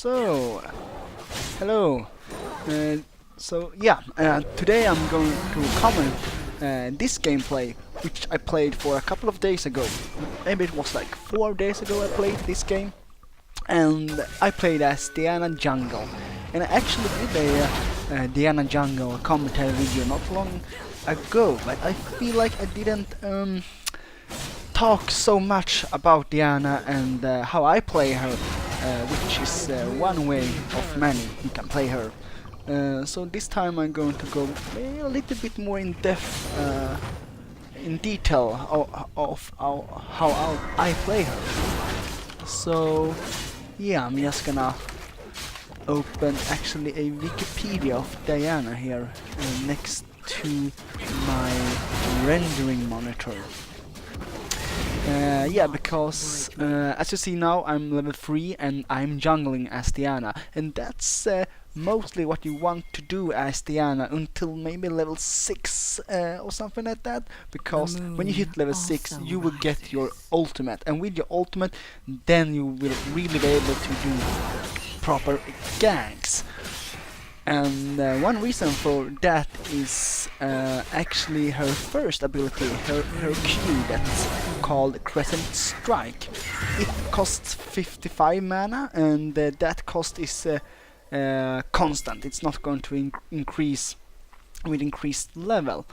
So, hello. Today I'm going to comment this gameplay, which I played for a couple of days ago. Maybe it was like 4 days ago I played this game, and I played as Diana Jungle. And I actually did a Diana Jungle commentary video not long ago, but I feel like I didn't talk so much about Diana and how I play her, which is one way of many you can play her. So this time I'm going to go a little bit more in depth, in detail of how I play her. So yeah, I'm just gonna open actually a Wikipedia of Diana here next to my rendering monitor. Because as you see now, I'm level 3 and I'm jungling as Diana, and that's mostly what you want to do as Diana until maybe level 6 or something like that, because when you hit level 6 you will get your ultimate, and with your ultimate then you will really be able to do proper ganks. And one reason for that is actually her first ability, her Q, that's called Crescent Strike. It costs 55 mana, and that cost is constant. It's not going to increase with increased level.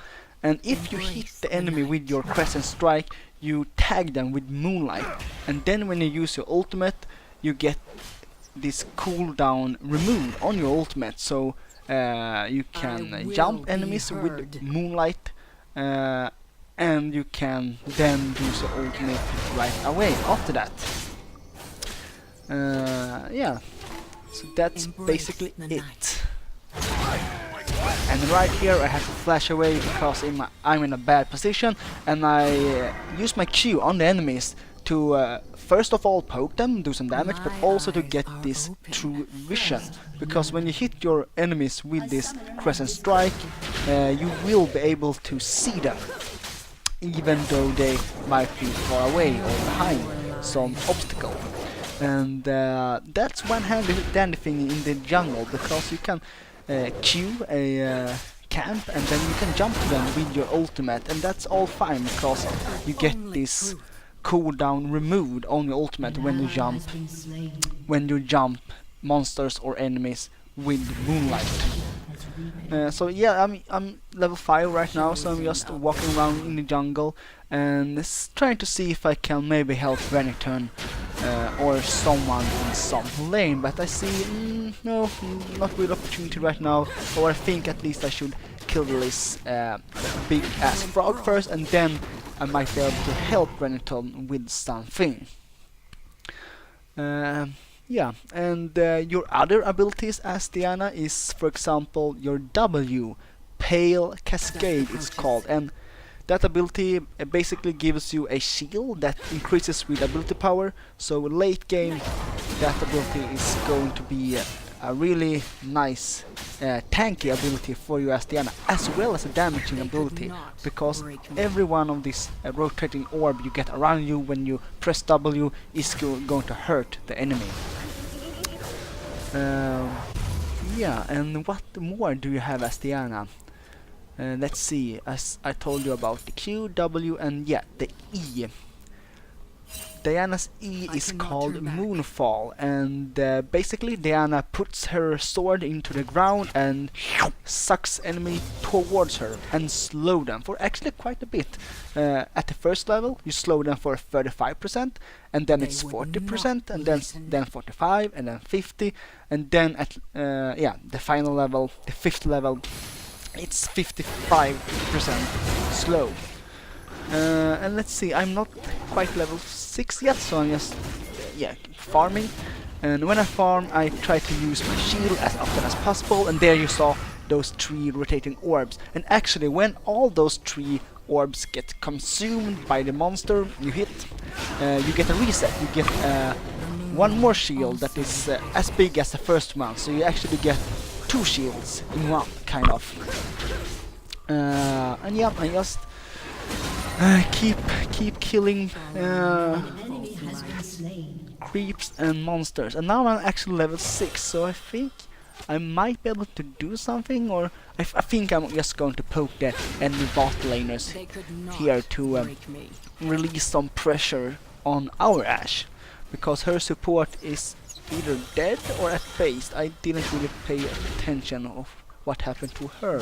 And if you hit the enemy with your Crescent Strike, you tag them with Moonlight, and then when you use your ultimate, you get this cooldown removed on your ultimate, so you can jump enemies with Moonlight, and you can then use your ultimate right away after that. So that's basically it. And right here I have to flash away because I'm in a bad position, and I use my Q on the enemies to first of all poke them, do some damage, but also to get this true vision, because when you hit your enemies with this Crescent Strike, you will be able to see them, even though they might be far away or behind some obstacle. And that's one handy thing in the jungle, because you can queue a camp and then you can jump to them with your ultimate, and that's all fine because you get this cooldown removed on your ultimate when you jump monsters or enemies with Moonlight. So yeah, I'm level 5 right now, so I'm just walking around in the jungle and trying to see if I can maybe help Renekton or someone in some lane, but I see no, not real opportunity right now, or I think at least I should kill this big ass frog first, and then I might be able to help Renekton with something. Yeah, and your other abilities as Diana is, for example, your W, Pale Cascade it's called, and that ability basically gives you a shield that increases with ability power, so late game that ability is going to be a really nice tanky ability for you as Diana, as well as a damaging ability, because every one of these rotating orb you get around you when you press W is going to hurt the enemy. Yeah, and what more do you have as Diana? Let's see, as I told you about the Q, W, and yeah, the E. Diana's E is called Moonfall, and basically Diana puts her sword into the ground and sucks enemy towards her and slow them for actually quite a bit. At the first level you slow them for 35%, and then it's 40%, and then 45, and then 50, and then at the final level, the 5th level, it's 55% slow. And let's see, I'm not quite level 6 yet, so I'm just farming. And when I farm, I try to use my shield as often as possible, and there you saw those 3 rotating orbs. And actually, when all those 3 orbs get consumed by the monster you hit, you get a reset. You get one more shield that is as big as the first one, so you actually get 2 shields in one, kind of. And yeah, I just keep killing creeps and monsters. And now I'm actually level 6, so I think I might be able to do something, or I think I'm just going to poke the enemy bot laners here to release some pressure on our Ashe, because her support is either dead or at base. I didn't really pay attention of what happened to her.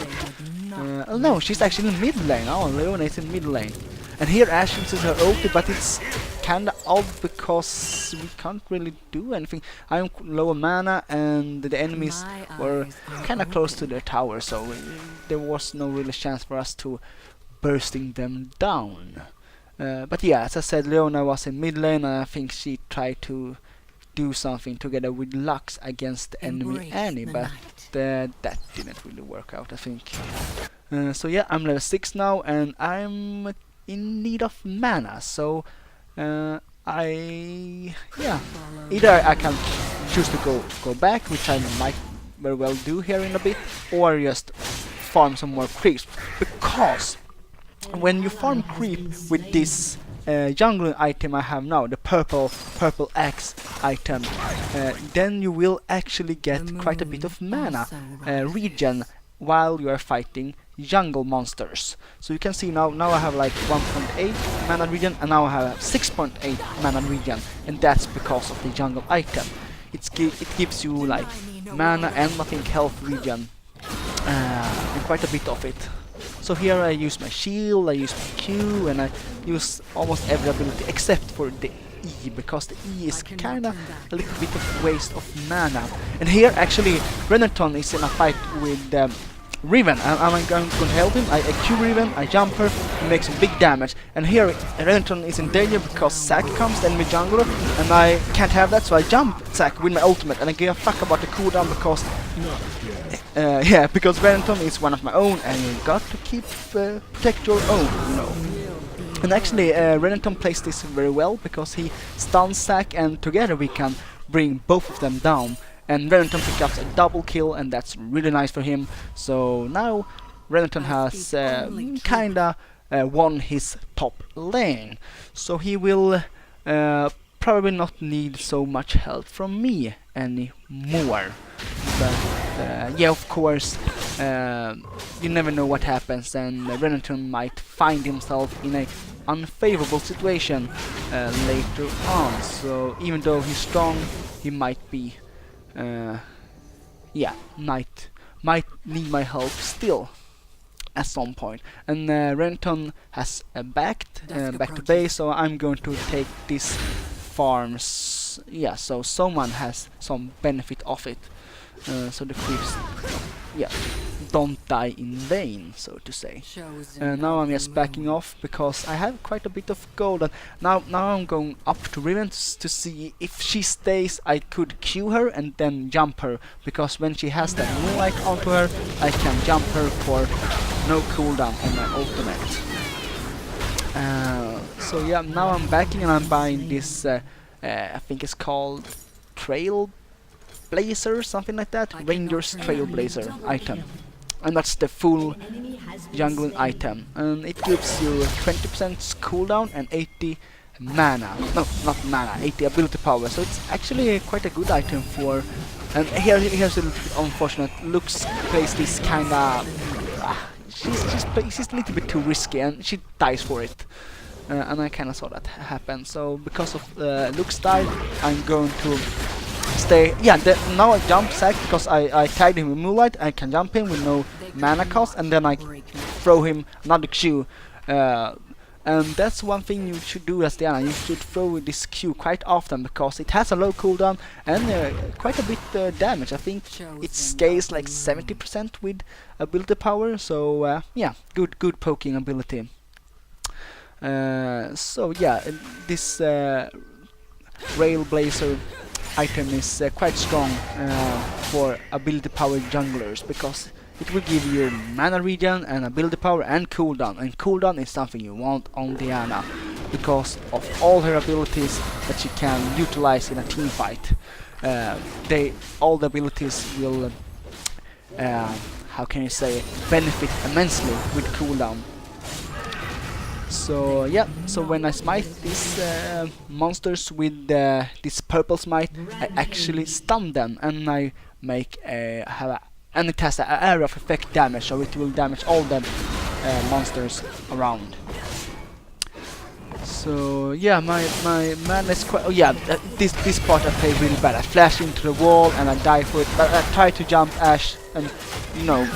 Oh no, she's actually in mid lane. Oh, Leona is in mid lane. And here Ashe uses her ulti, but it's kinda odd because we can't really do anything. I'm low on mana and the enemies were kinda close to their tower, so there was no real chance for us to bursting them down. But yeah, as I said, Leona was in mid lane, and I think she tried to do something together with Lux against the enemy Annie, but that didn't really work out, I think. So yeah, I'm level 6 now, and I'm in need of mana, so either I can choose to go back, which I might very well do here in a bit, or just farm some more creeps, because when you farm creep with this jungling item I have now, the purple axe item, then you will actually get quite a bit of mana regen while you are fighting jungle monsters. So you can see now I have like 1.8 mana regen, and now I have 6.8 mana regen, and that's because of the jungle item. It gives you like mana and I think health regen, and quite a bit of it. So here I use my shield, I use my Q, and I use almost every ability except for the E, because the E is kinda a little bit of waste of mana. And here actually Renekton is in a fight with Riven, and I'm going to help him. I Q Riven, I jump her, he makes some big damage. And here Renekton is in danger because Zac comes, the enemy jungler, and I can't have that, so I jump Zac with my ultimate, and I give a fuck about the cooldown because because Renekton is one of my own, and you got to protect your own, you know. And actually Renekton plays this very well because he stuns Zac, and together we can bring both of them down. And Renekton picks up a double kill, and that's really nice for him. So now Renekton has kinda won his top lane. So he will probably not need so much help from me anymore. But yeah, of course, you never know what happens, and Renekton might find himself in a unfavorable situation later on. So even though he's strong, he might be might need my help still at some point. And Renekton has back to base, so I'm going to take this farms. Yeah, so someone has some benefit of it. So the creeps, don't die in vain, so to say. Now I'm just backing off because I have quite a bit of gold, and now I'm going up to Riven to see if she stays. I could Q her and then jump her, because when she has that moonlight onto her, I can jump her for no cooldown on my ultimate. So yeah, now I'm backing, and I'm buying this. I think it's called Trailblazer, something like that. Ranger's Trailblazer item. And that's the full jungling item, and it gives you 20% cooldown and 80 mana. No, not mana, 80 ability power. So it's actually quite a good item for. And here's a little bit unfortunate. Lux plays this kinda. She's a little bit too risky, and she dies for it. And I kinda saw that happen. So because of Lux died, I'm going to stay. Yeah, now I jump Zac because I tagged him with Moonlight. I can jump him with no mana cost, and then I throw him another Q. And that's one thing you should do as Diana. You should throw this Q quite often because it has a low cooldown and quite a bit damage. I think it scales like 70% with ability power. So yeah, good poking ability. So yeah, this Trailblazer item is quite strong for ability power junglers, because it will give you mana regen and ability power and cooldown. And cooldown is something you want on Diana because of all her abilities that she can utilize in a team fight. All the abilities will, how can you say, benefit immensely with cooldown. So yeah, so when I smite these monsters with this purple smite, I actually stun them, and I make and it has an area of effect damage, so it will damage all the monsters around. So yeah, my man is quite. Oh yeah, this part I play really bad. I flash into the wall and I die for it, but I try to jump Ash and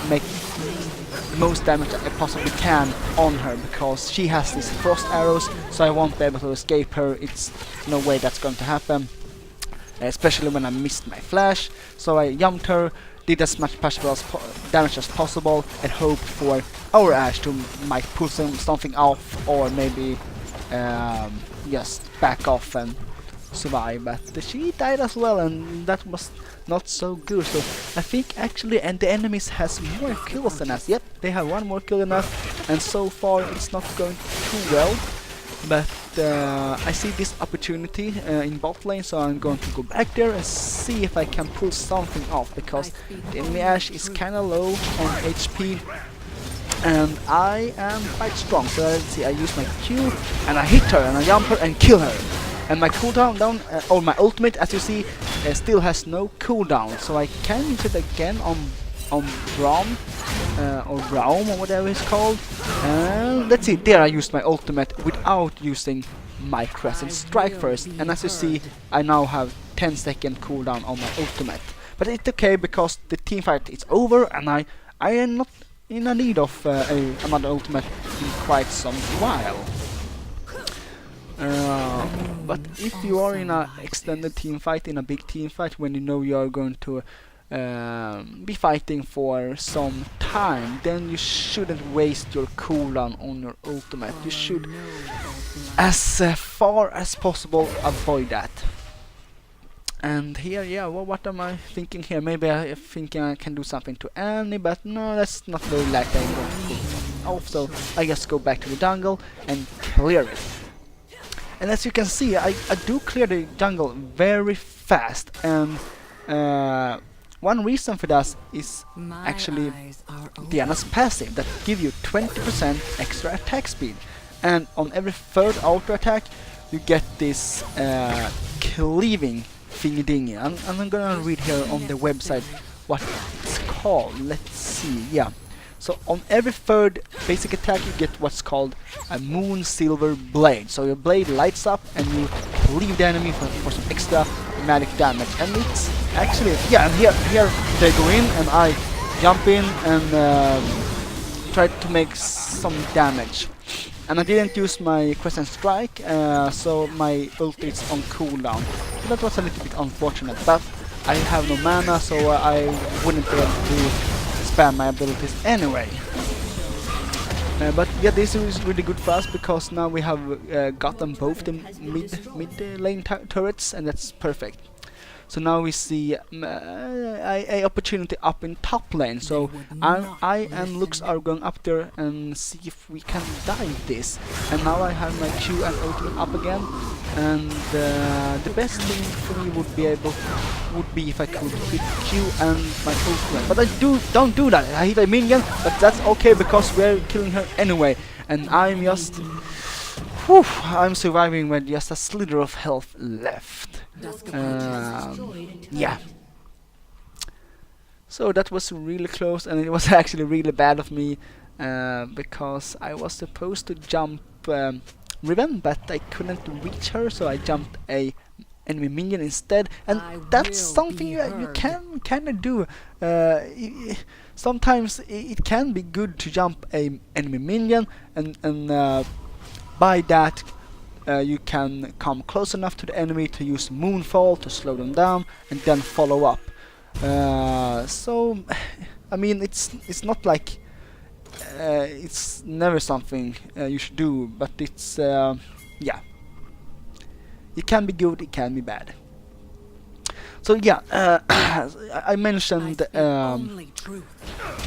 make most damage I possibly can on her, because she has these frost arrows, so I won't be able to escape her. It's no way that's going to happen, especially when I missed my flash. So I jumped her, did as much damage as possible, and hoped for our Ash to might pull something off, or maybe just back off and survive. But she died as well, and that was not so good. So I think actually, and the enemies has more kills than us. Yep, they have one more kill than us, and so far it's not going too well. But I see this opportunity in bot lane, so I'm going to go back there and see if I can pull something off, because the enemy Ash is kinda low on HP and I am quite strong. So let's see, I use my Q and I hit her and I jump her and kill her. And my cooldown or my ultimate, as you see, still has no cooldown, so I can use it again on Braum or Braum or whatever it's called. And let's see, there I used my ultimate without using my Crescent Strike first, and as you see, I now have 10-second cooldown on my ultimate. But it's okay, because the team fight is over and I am not in a need of another ultimate in quite some while. But if you are in an extended team fight, in a big team fight, when you know you are going to be fighting for some time, then you shouldn't waste your cooldown on your ultimate. You should, as far as possible, avoid that. And here, yeah, well, what am I thinking here? Maybe I'm thinking I can do something to Annie, but no, that's not very likely I'm going to pull something off, so I just go back to the jungle and clear it. And as you can see, I do clear the jungle very fast, and one reason for that is actually Diana's passive that give you 20% extra attack speed, and on every third auto attack you get this cleaving thingy dingy. And I'm gonna read here on the website what it's called. Let's see, yeah. So on every third basic attack you get what's called a Moon Silver Blade. So your blade lights up and you cleave the enemy for some extra dramatic damage. And it's actually, yeah, and here they go in and I jump in and try to make some damage. And I didn't use my Crescent Strike, so my ult is on cooldown. So that was a little bit unfortunate, but I have no mana, so I wouldn't be able to spam my abilities anyway. But yeah, this is really good for us, because now we have gotten both the mid lane turrets, and that's perfect. So now we see a opportunity up in top lane. So I and Lux are going up there and see if we can dive this. And now I have my Q and ultimate up again. And the best thing for me would be if I could hit Q and my ultimate. But I don't do that. I hit a minion, but that's okay because we're killing her anyway. And I'm just, whew, I'm surviving with just a slither of health left. Yeah. So that was really close, and it was actually really bad of me because I was supposed to jump Riven, but I couldn't reach her, so I jumped a enemy minion instead, and that's something you can kind of do. Sometimes it can be good to jump a enemy minion, and by that you can come close enough to the enemy to use Moonfall to slow them down and then follow up. So I mean, it's not like it's never something you should do, but it's yeah, it can be good, it can be bad. So yeah, I mentioned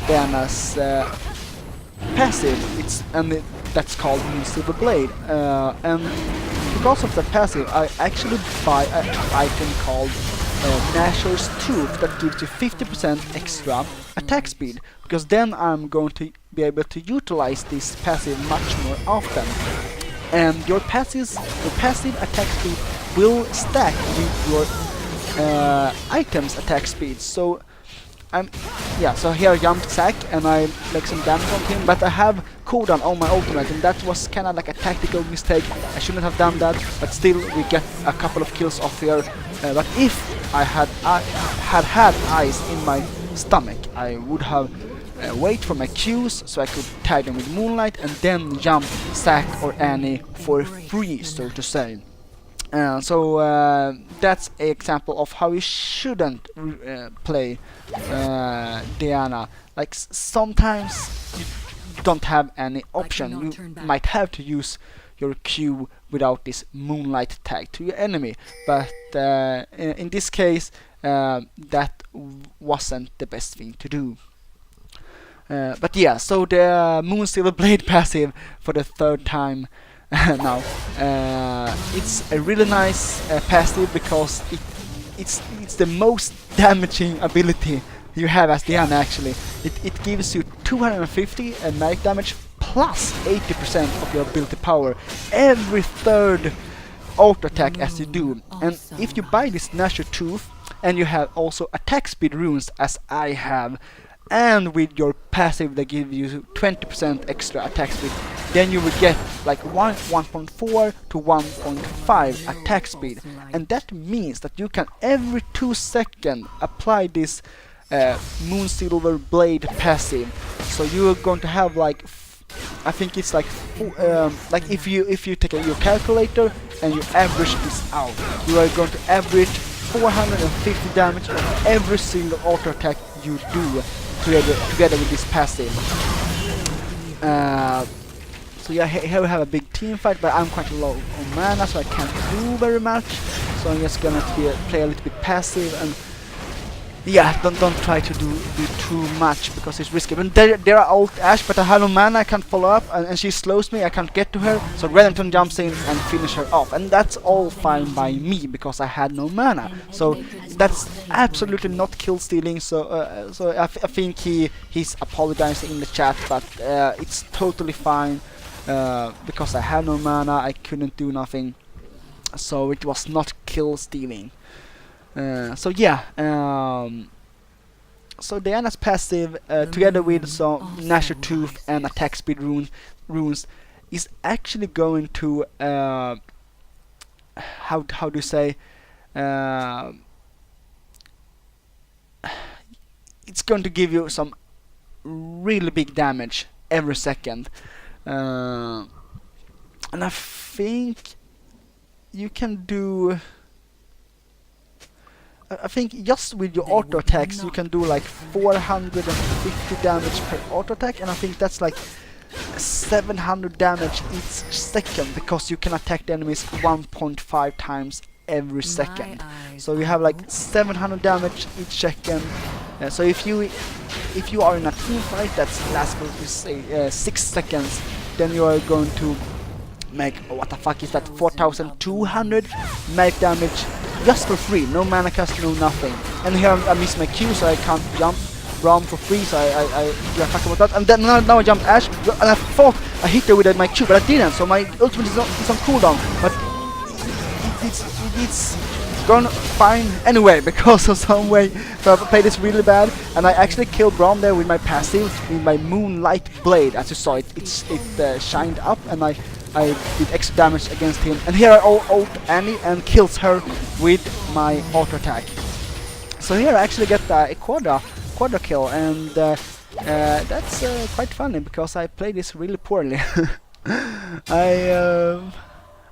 Diana's passive, that's called Moon Silver Blade, and because of the passive I actually buy an item called Nashor's Tooth that gives you 50% extra attack speed, because then I'm going to be able to utilize this passive much more often. And your passive attack speed will stack with your items attack speed. So so here I jumped Zac and I make some damage on him, but I have cooldown on my ultimate, and that was kind of like a tactical mistake. I shouldn't have done that, but still we get a couple of kills off here. But if I had eyes in my stomach, I would have wait for my Qs so I could tag them with Moonlight and then jump Zac or Annie for free, so to say. So that's an example of how you shouldn't play Diana. Like sometimes you don't have any option. You might have to use your Q without this Moonlight tag to your enemy, but in this case that wasn't the best thing to do. But yeah, so the Moonsilver Blade passive for the third time now. It's a really nice passive because it's the most damaging ability you have as Diana. Actually, it gives you 250 magic damage plus 80% of your ability power every third auto attack as you do. And if you buy this Nashor Tooth and you have also attack speed runes as I have, and with your passive that gives you 20% extra attack speed, then you will get like 1.4 to 1.5 attack speed, and that means that you can every 2 seconds apply this Moonsilver Blade passive. So you are going to have like I think it's like if you take your calculator and you average this out, you are going to average 450 damage on every single auto attack you do together with this passive. So yeah, here we have a big team fight, but I'm quite low on mana, so I can't do very much. So I'm just gonna play a little bit passive, and yeah, don't try to do too much because it's risky. But there are ult Ashe, but I have no mana, I can't follow up, and she slows me, I can't get to her. So Renekton jumps in and finish her off, and that's all fine by me because I had no mana. So that's absolutely not kill stealing. So I think he's apologizing in the chat, but it's totally fine because I had no mana, I couldn't do nothing. So it was not kill stealing. So yeah, so Diana's passive together with some Nashor Tooth and attack speed runes is actually going to how do you say, it's going to give you some really big damage every second, and I think you can do. I think just with your auto attacks you can do like 450 damage per auto attack, and I think that's like 700 damage each second because you can attack the enemies 1.5 times every second. So you have like 700 damage each second. So if you are in a team fight that lasts for say 6 seconds, then you are going to make, what the fuck is that, 4200 magic damage just for free, no mana cost, no nothing. And here I missed my Q, so I can't jump Braum for free, so I talk about that. And then now I jumped Ashe, and I thought I hit her with my Q, but I didn't, so my ultimate is on cooldown. But it's gone fine anyway, because of some way. So I played this really bad, and I actually killed Braum there with my passive, with my Moonlight Blade. As you saw, it shined up, and I did extra damage against him. And here I ult Annie and kills her with my auto attack. So here I actually get a quadra kill, and that's quite funny because I played this really poorly.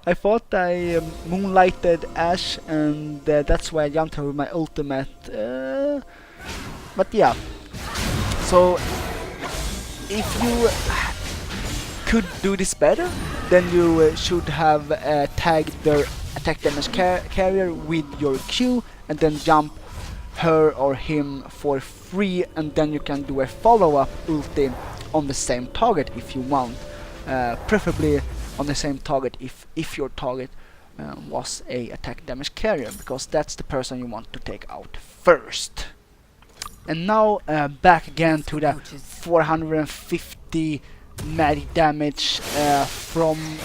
I thought I moonlighted Ashe, and that's why I jumped her with my ultimate. But yeah, so if you could do this better, then you should have tagged their attack damage carrier with your Q, and then jump her or him for free, and then you can do a follow-up ulti on the same target if you want, preferably on the same target if your target was a attack damage carrier, because that's the person you want to take out first. And now back again to the 450 magic damage from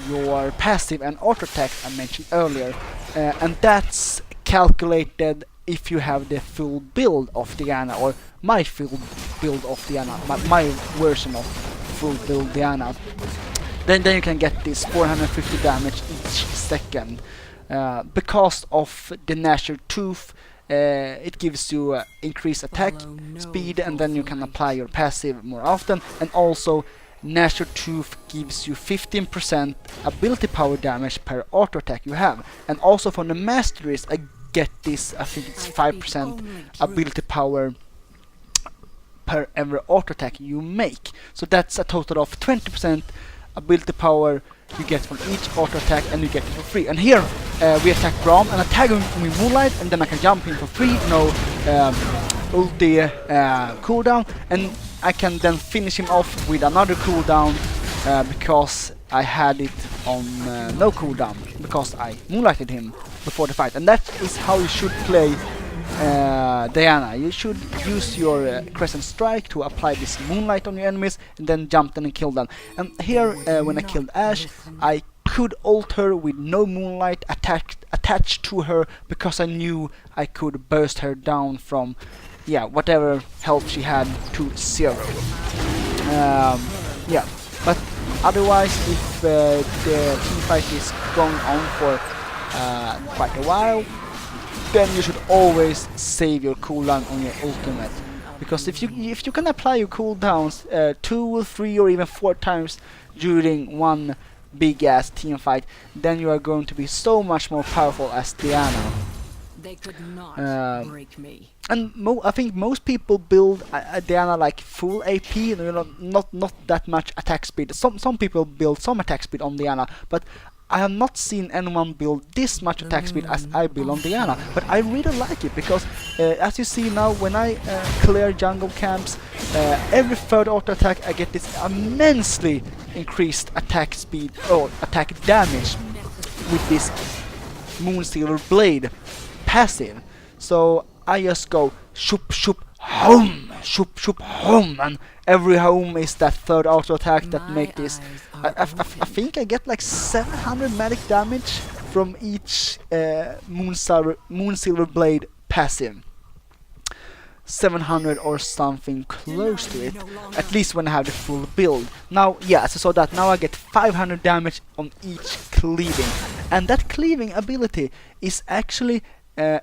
your passive and auto attack I mentioned earlier, and that's calculated if you have the full build of Diana, or my full build of Diana, my version of full build Diana. Then you can get this 450 damage each second. Because of the Gnasher Tooth, it gives you increased attack speed, and then you can apply your passive more often. And also Gnasher Tooth gives you 15% ability power damage per auto attack you have. And also from the masteries I get this, I think it's 5% ability power per every auto attack you make. So that's a total of 20% ability power you get from each auto attack, and you get it for free. And here we attack Braum and attack him with Moonlight, and then I can jump in for free, no ulti cooldown, and I can then finish him off with another cooldown because I had it on no cooldown, because I Moonlighted him before the fight. And that is how you should play Diana. You should use your Crescent Strike to apply this Moonlight on your enemies, and then jump them and kill them. And here, when I killed Ashe, I could ult her with no Moonlight attached to her, because I knew I could burst her down from whatever health she had to 0. Yeah, but otherwise, if the team fight is going on for quite a while, then you should always save your cooldown on your ultimate, because if you can apply your cooldowns 2, 3, or even 4 times during one big ass team fight, then you are going to be so much more powerful as Diana. They could not break me. And I think most people build Diana like full AP, you know, not that much attack speed. Some people build some attack speed on Diana, but I have not seen anyone build this much attack speed as I build on Diana. But I really like it, because as you see now, when I clear jungle camps, every third auto attack I get this immensely increased attack speed or attack damage with this Moonsealer Blade passive. So I just go shoop shoop home, shoop shoop home, and every home is that third auto attack that make this. I think I get like 700 magic damage from each Moonsilver Blade passive. 700 or something close to it, at least when I have the full build. Now, yeah, so that now I get 500 damage on each cleaving, and that cleaving ability is actually a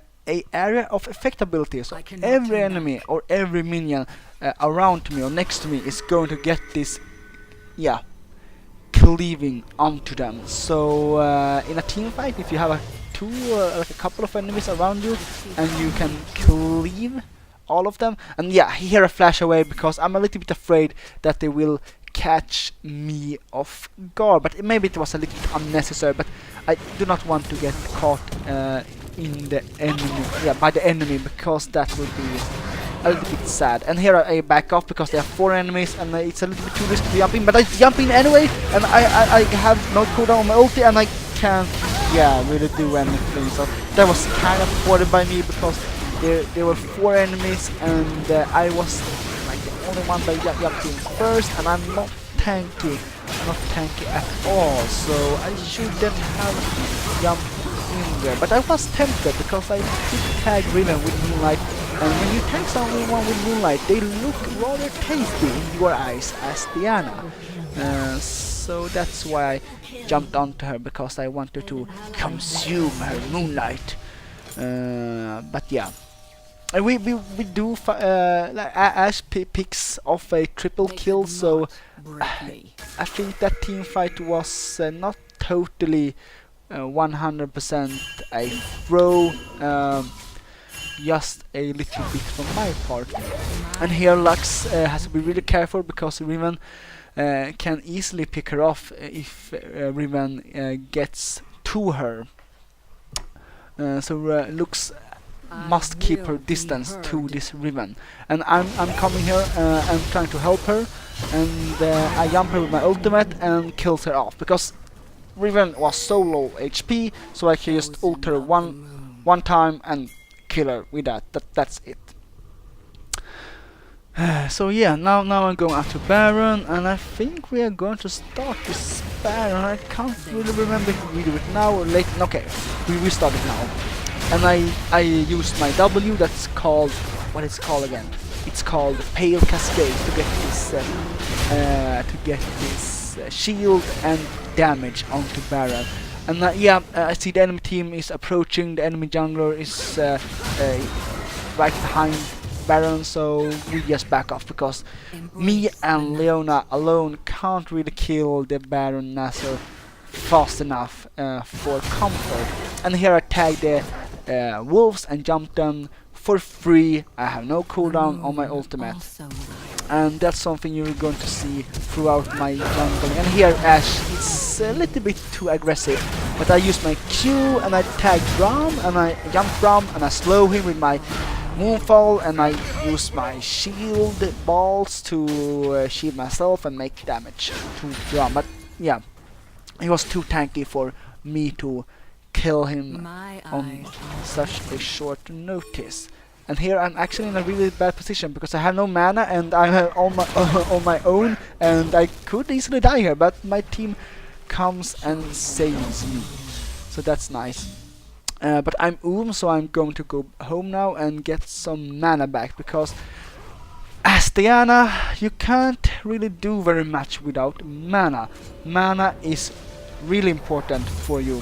area of effect ability. So every enemy or every minion around me or next to me is going to get this, cleaving onto them. So in a team fight, if you have like a couple of enemies around you, and you can cleave all of them, and here I flash away because I'm a little bit afraid that they will catch me off guard. But maybe it was a little bit unnecessary, but I do not want to get caught in the enemy, by the enemy, because that would be a little bit sad. And here I back off because there are 4 enemies, and it's a little bit too risky to jump in, but I jump in anyway, and I have no cooldown on my ulti, and I can't really do anything. So that was kind of thwarted by me, because there were 4 enemies, and I was like the only one that jumped in first, and I'm not tanky at all, so I shouldn't have jumped in there. But I was tempted, because I did tag Riven with Moonlight, and when you tag someone with Moonlight, they look rather tasty in your eyes as Diana. So that's why I jumped onto her, because I wanted to consume her Moonlight. But yeah. We do like Ashe picks off a triple kill, so I think that team fight was not totally 100% a throw, just a little bit from my part. And here Lux has to be really careful, because Riven can easily pick her off if Riven gets to her. So Lux must keep her distance to this Riven, and I'm coming here and trying to help her, and I jump her with my ultimate and kills her off, because Riven was so low HP, so I can just ult her one time and kill her with that. That's it. So yeah, now I'm going after Baron, and I think we are going to start this Baron. I can't really remember if we do it now or late. Okay, we start it now. And I used my W. That's called, what is it called again? It's called Pale Cascade to get this shield and damage onto Baron. And yeah, I see the enemy team is approaching. The enemy jungler is right behind Baron, so we just back off because me and Leona alone can't really kill the Baron Nashor fast enough for comfort. And here I tag the wolves and jump them for free. I have no cooldown on my ultimate, and that's something you're going to see throughout my jungle. And here Ashe is a little bit too aggressive, but I use my Q and I tag Braum and I jump Braum and I slow him with my Moonfall, and I use my shield balls to shield myself and make damage to Braum. But yeah, he was too tanky for me to kill him on such a short notice. And here I'm actually in a really bad position because I have no mana and I'm on my own, and I could easily die here, but my team comes and saves me, so that's nice. But I'm so I'm going to go home now and get some mana back, because as Diana, you can't really do very much without mana. Mana is really important for you.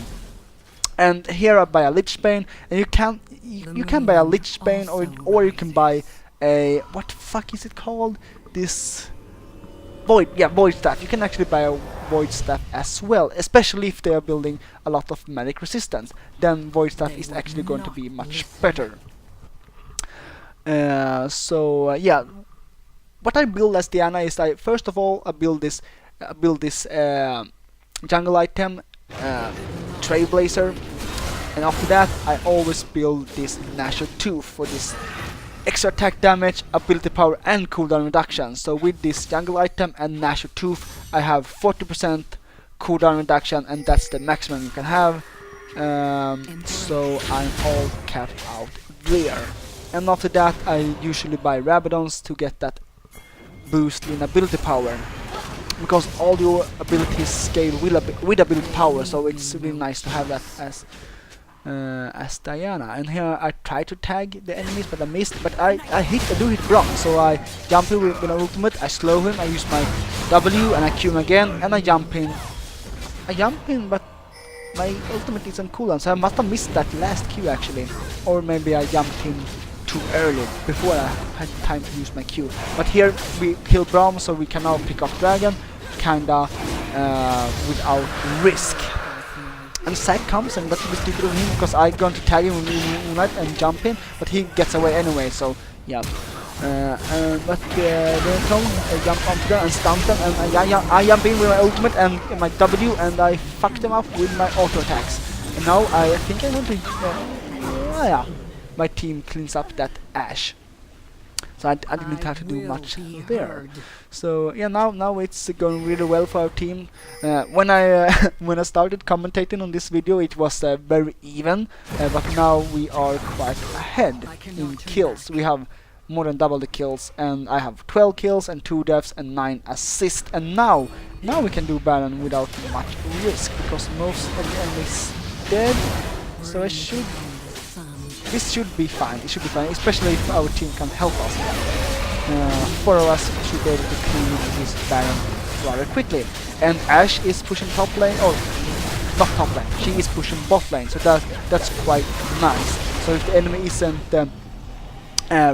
And here I buy a Lich Bane, and you can buy a Lich Bane, or you can buy a, what the fuck is it called? This Void Staff. You can actually buy a Void Staff as well, especially if they are building a lot of magic resistance. Then Void Staff is actually going to be much better. Yeah, what I build as Diana is first of all I build this jungle item, Trailblazer, and after that I always build this Nashor Tooth for this extra attack damage, ability power, and cooldown reduction. So with this jungle item and Nashor Tooth, I have 40% cooldown reduction, and that's the maximum you can have. So I'm all capped out there. And after that, I usually buy Rabadons to get that boost in ability power, because all your abilities scale with ability power. So it's really nice to have that as Diana. And here I try to tag the enemies, but I missed. But I do hit Braum, so I jump in with an ultimate, I slow him, I use my W and I Q him again, and I jump in, but my ultimate isn't cooldown, so I must have missed that last Q actually, or maybe I jumped in too early before I had time to use my Q. But here we kill Braum, so we can now pick up Dragon kinda without risk. And Zac comes, and that's a bit stupid of him because I'm going to tag him with Moonlight and jump in, but he gets away anyway, so yeah. But I jump onto them and stomp them, and I jump in with my ultimate and my W, and I fuck them up with my auto attacks. And now I think I'm going to yeah, my team cleans up that Ashe. So I didn't have to do much there. So yeah, now it's going really well for our team. When I started commentating on this video, it was very even, but now we are quite ahead in kills. We have more than double the kills, and I have 12 kills and 2 deaths and 9 assists. And now we can do Baron without much risk because most of the enemies dead. So this should be fine. It should be fine, especially if our team can help us. 4 of us should be able to clean this Baron rather quickly. And Ashe is pushing top lane, or not top lane, she is pushing bot lane, so that's quite nice. So if the enemy isn't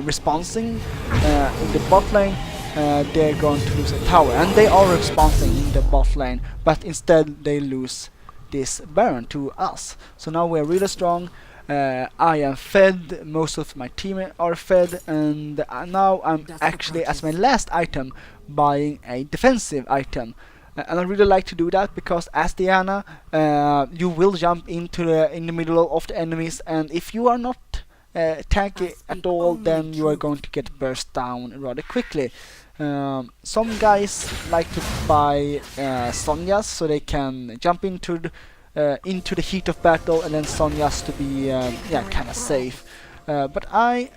responding in the bot lane, they're going to lose a tower. And they are responding in the bot lane, but instead they lose this Baron to us. So now we're really strong. I am fed, most of my team are fed, and now I'm actually, as my last item, buying a defensive item. And I really like to do that because as Diana, you will jump into in the middle of the enemies, and if you are not tanky at all, then you are going to get burst down rather quickly. Some guys like to buy Sonyas so they can jump into the heat of battle, and then Sonyas to be yeah, kind of safe. But I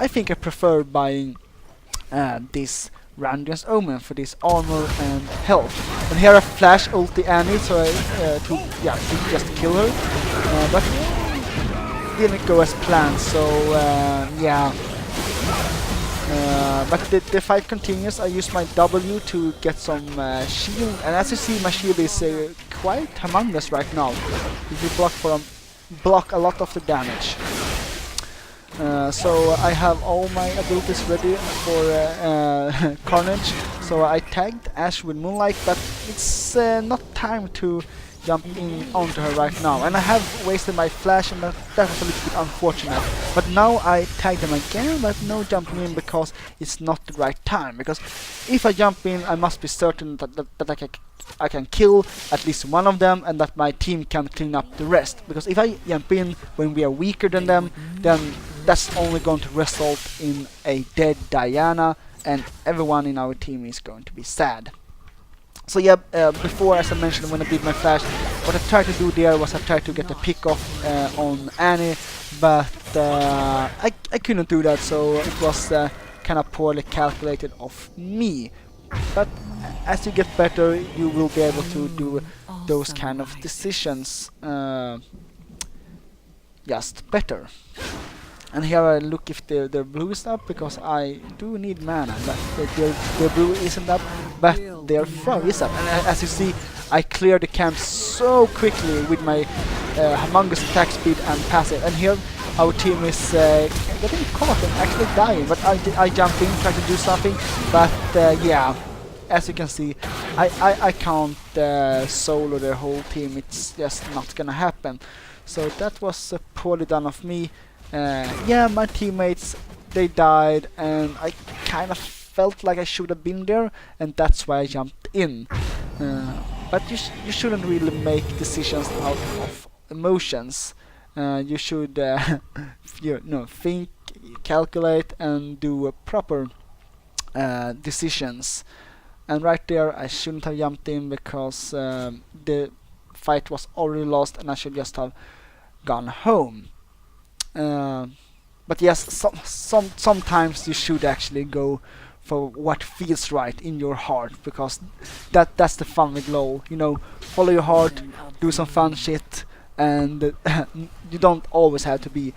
think I prefer buying this Randion's Omen for this armor and health. And here I flash ulti Annie so to just kill her, but didn't go as planned. So yeah. But the fight continues. I use my W to get some shield, and as you see, my shield is quite humongous right now. If you block a lot of the damage. So I have all my abilities ready for Carnage. So I tagged Ashe with Moonlight, but it's not time to jump in onto her right now. And I have wasted my flash, and that was a little bit unfortunate. But now I tag them again, but no jumping in because it's not the right time. Because if I jump in, I must be certain that I can kill at least one of them, and that my team can clean up the rest. Because if I jump in when we are weaker than them, then that's only going to result in a dead Diana, and everyone in our team is going to be sad. So yeah, before, as I mentioned when I did my flash, what I tried to do there was I tried to get a pick off on Annie, but I couldn't do that, so it was kind of poorly calculated of me. But as you get better, you will be able to do those kind of decisions just better. And here I look if their blue is up, because I do need mana, but their blue isn't up, but their frog is up. And as you see, I clear the camp so quickly with my humongous attack speed and passive. And here our team is getting caught and actually dying, but I jump in, try to do something, but yeah, as you can see, I can't solo their whole team. It's just not gonna happen. So that was poorly done of me. Yeah, my teammates, they died, and I kind of felt like I should have been there, and that's why I jumped in. But you shouldn't really make decisions out of emotions. You should think, calculate, and do proper decisions. And right there, I shouldn't have jumped in, because the fight was already lost, and I should just have gone home. But yes, sometimes you should actually go for what feels right in your heart, because that's the fun with LoL. You know, follow your heart, do some fun shit, and you don't always have to be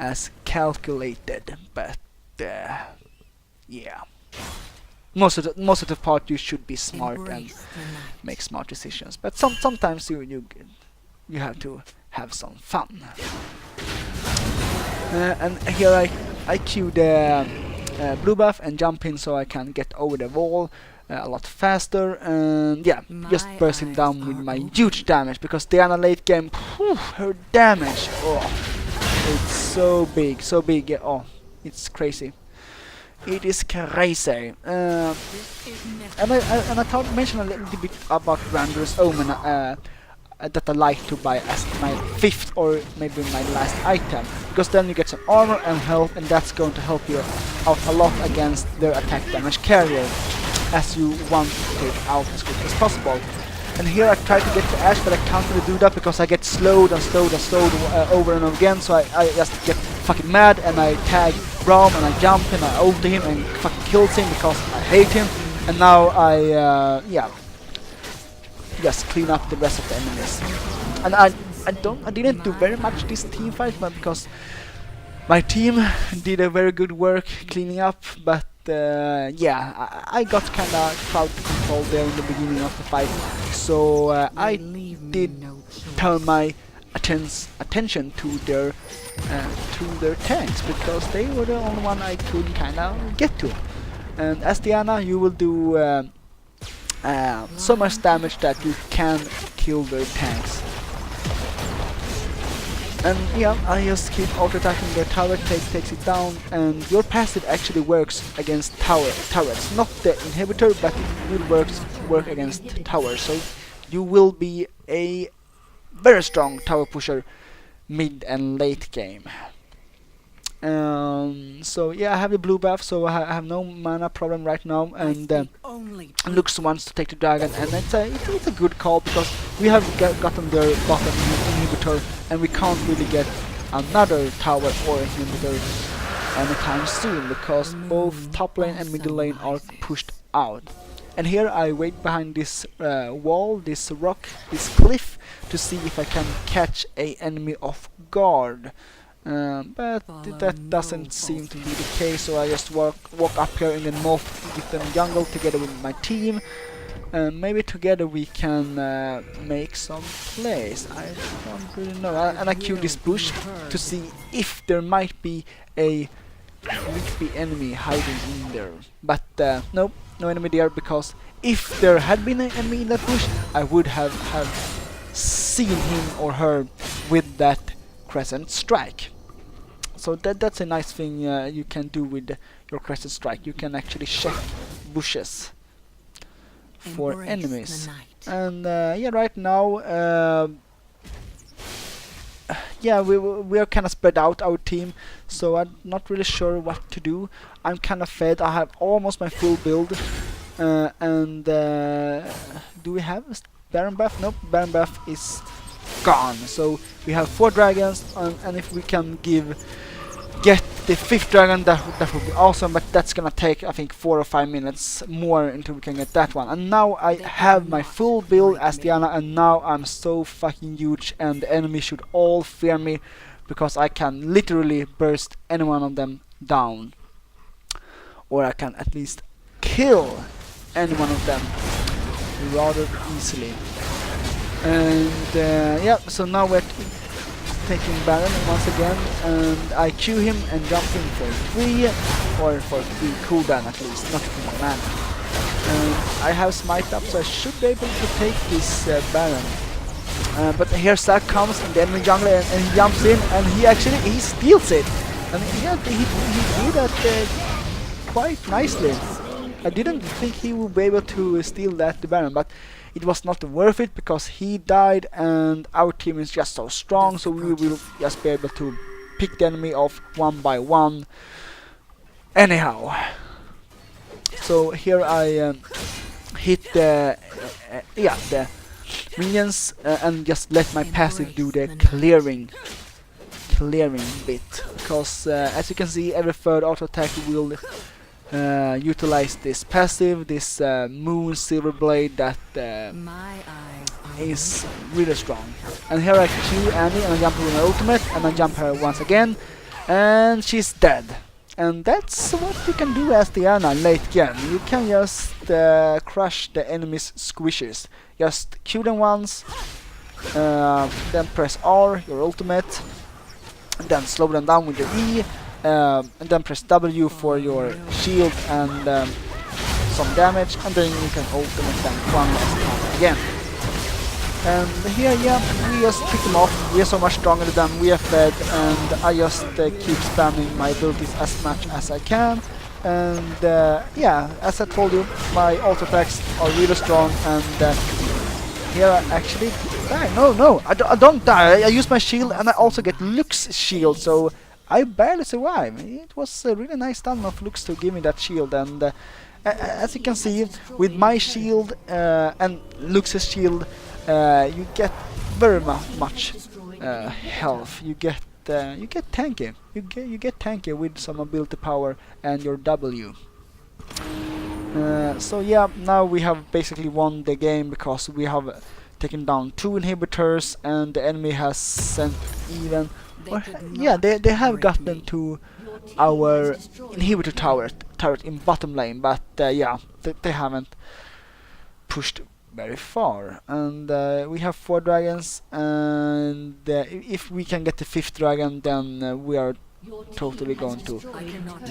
as calculated. But yeah, most of the part you should be smart and make smart decisions. But sometimes you have to have some fun. And here I queue the blue buff and jump in so I can get over the wall a lot faster, and yeah, just burst him down with my huge damage, because Diana late game, her damage, it's so big, oh, it's crazy. It is crazy. And I thought to mention a little bit about Randion's Omen that I like to buy as my 5th or maybe my last item, because then you get some armor and health, and that's going to help you out a lot against their attack damage carrier, as you want to take out as quick as possible. And here I try to get to Ashe, but I can't really do that because I get slowed over and over again, so I just get fucking mad, and I tag Braum, and I jump and I ulti him and fucking kills him because I hate him. And now I just clean up the rest of the enemies. And I didn't do very much this team fight, but because my team did a very good work cleaning up, but yeah, I got kinda crowd control there in the beginning of the fight, so I did turn my attention to their tanks, because they were the only one I could kinda get to. And as Diana, you will do so much damage that you can kill their tanks. And yeah, I just keep auto-attacking their tower, takes it down, and your passive actually works against turrets. Not the inhibitor, but it will work against towers, so you will be a very strong tower pusher mid and late game. So yeah, I have the blue buff, so I have no mana problem right now, and Only Lux wants to take the dragon, and it's a good call because we have gotten their bottom inhibitor, and we can't really get another tower or inhibitor anytime soon because both top lane and middle lane are pushed out. And here I wait behind this wall, this rock, this cliff to see if I can catch a enemy off guard. But that doesn't seem to be the case, so I just walk up here in the northeastern jungle together with my team. Maybe together we can make some plays. I don't really know. And I queue this bush to see if there might be a creepy enemy hiding in there. But nope, no enemy there, because if there had been an enemy in that bush, I would have seen him or her with that Crescent Strike. So that's a nice thing you can do with your Crescent Strike. You can actually check bushes for enemies. And yeah, right now yeah, we are kind of spread out, our team, so I'm not really sure what to do. I'm kind of fed. I have almost my full build, and do we have a Baron buff? Nope, Baron buff is gone. So we have 4 dragons, and if we can get the 5th dragon, that would be awesome, but that's gonna take, I think, 4 or 5 minutes more until we can get that one. And now I have my full build as Diana, and now I'm so fucking huge, and the enemy should all fear me because I can literally burst any one of them down, or I can at least kill any one of them rather easily. And yeah, so now we're taking Baron once again, and I Q him and jump him for 3, or for 3 cooldown at least, not for mana. And I have smite up, so I should be able to take this Baron. But here Zac comes in the enemy jungle, and he jumps in, and he steals it. And yeah, he did that quite nicely. I didn't think he would be able to steal that Baron, but it was not worth it because he died, and our team is just so strong, so we will just be able to pick the enemy off one by one anyhow. So here I hit the minions and just let my passive do the clearing bit, because as you can see, every third auto attack will utilize this passive, this Moon Silver Blade that is really strong. And here I Q Annie, and I jump with my ultimate, and I jump her once again, and she's dead. And that's what you can do as Diana late game. You can just crush the enemy's squishes. Just Q them once, then press R, your ultimate, and then slow them down with your E, and then press W for your shield and some damage, and then you can ultimate them one last time again. And here, yeah, we just pick them off. We are so much stronger than them. We are fed, and I just keep spamming my abilities as much as I can. And yeah, as I told you, my auto attacks are really strong, and here I actually die. No, I don't die. I use my shield, and I also get Lux shield, so I barely survive. It was a really nice stun of Lux to give me that shield, and as you can see, with my shield and Lux's shield, you get very much health. You get tanky. You get tanky with some ability power and your W. So yeah, now we have basically won the game because we have taken down 2 inhibitors, and the enemy has sent even. Yeah, they have gotten to our inhibitor turret in bottom lane, but yeah, they haven't pushed very far. And we have 4 dragons, and if we can get the 5th dragon, then we are totally going to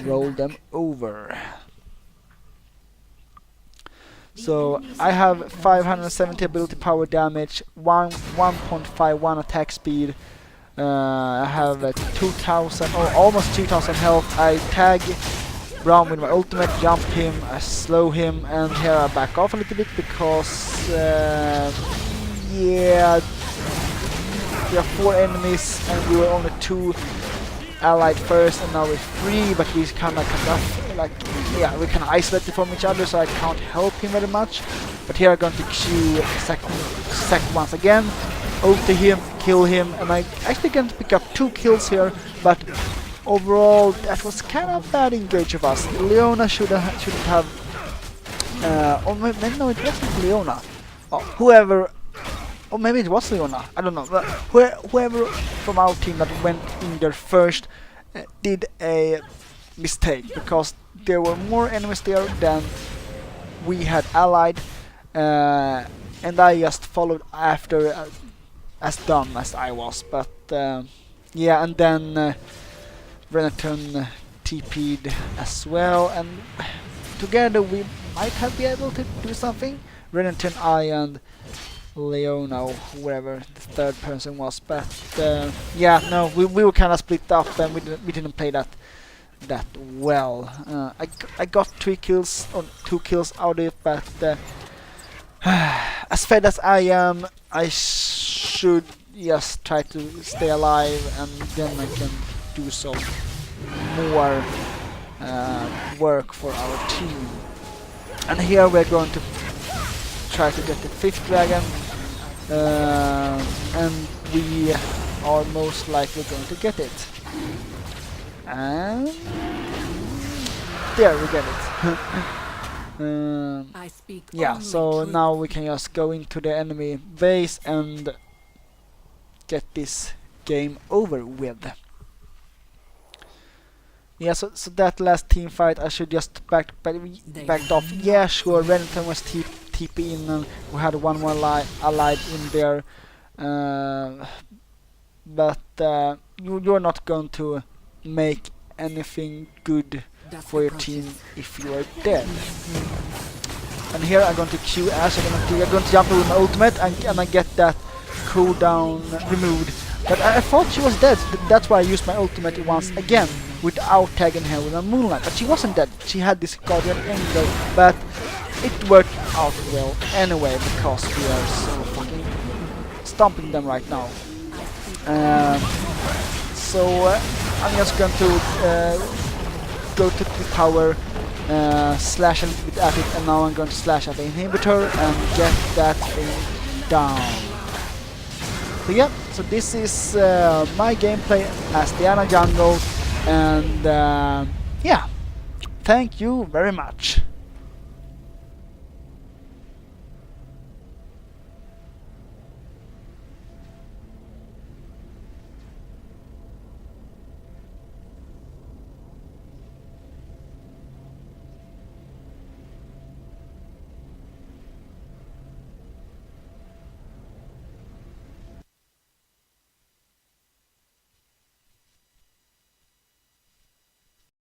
roll them over. So I have 570 ability power damage, 1.51 attack speed. I have 2,000 or almost 2,000 health. I tag Braum with my ultimate, jump him, I slow him, and here I back off a little bit because yeah, there are 4 enemies and we were only 2 allied first, and now we're free, but we kind of like, yeah, we can isolate from each other, so I can't help him very much. But here I'm going to Q sec once again, ulti him, kill him, and I actually going to pick up 2 kills here, but overall that was kind of bad engage of us. Leona shouldn't have, or maybe no, it wasn't Leona. Oh, whoever. Or maybe it was Leona, I don't know. But whoever from our team that went in there first did a mistake, because there were more enemies there than we had allied, and I just followed after as dumb as I was. But yeah, and then Renekton TP'd as well, and together we might have been able to do something. Renekton, I, and Leona, or whoever the third person was, but yeah, no, we were kind of split up, and we didn't play that well. I got 3 kills or 2 kills out of it, but as fed as I am, I should just try to stay alive, and then I can do some more work for our team. And here we're going to try to get the 5th dragon, and we are most likely going to get it. And there we get it. I speak Yeah, so truth. now we can just go into the enemy base and get this game over with. Yeah, so that last team fight, I should just backed off. Yeah, sure, Renekton was TP in, and we had one more allied in there. But you're not going to make anything good for your team if you are dead. And here I'm going to Q Ash. I'm going to jump with my ultimate, and I get that cooldown removed. But I thought she was dead. That's why I used my ultimate once again, without tagging her with a Moonlight. But she wasn't dead. She had this Guardian Angel, but it worked out well anyway, because we are so fucking stomping them right now. So I'm just going to go to the tower, slash a little bit at it, and now I'm going to slash at the inhibitor and get that thing down. So yeah, so this is my gameplay as Diana Jungle, and yeah, thank you very much.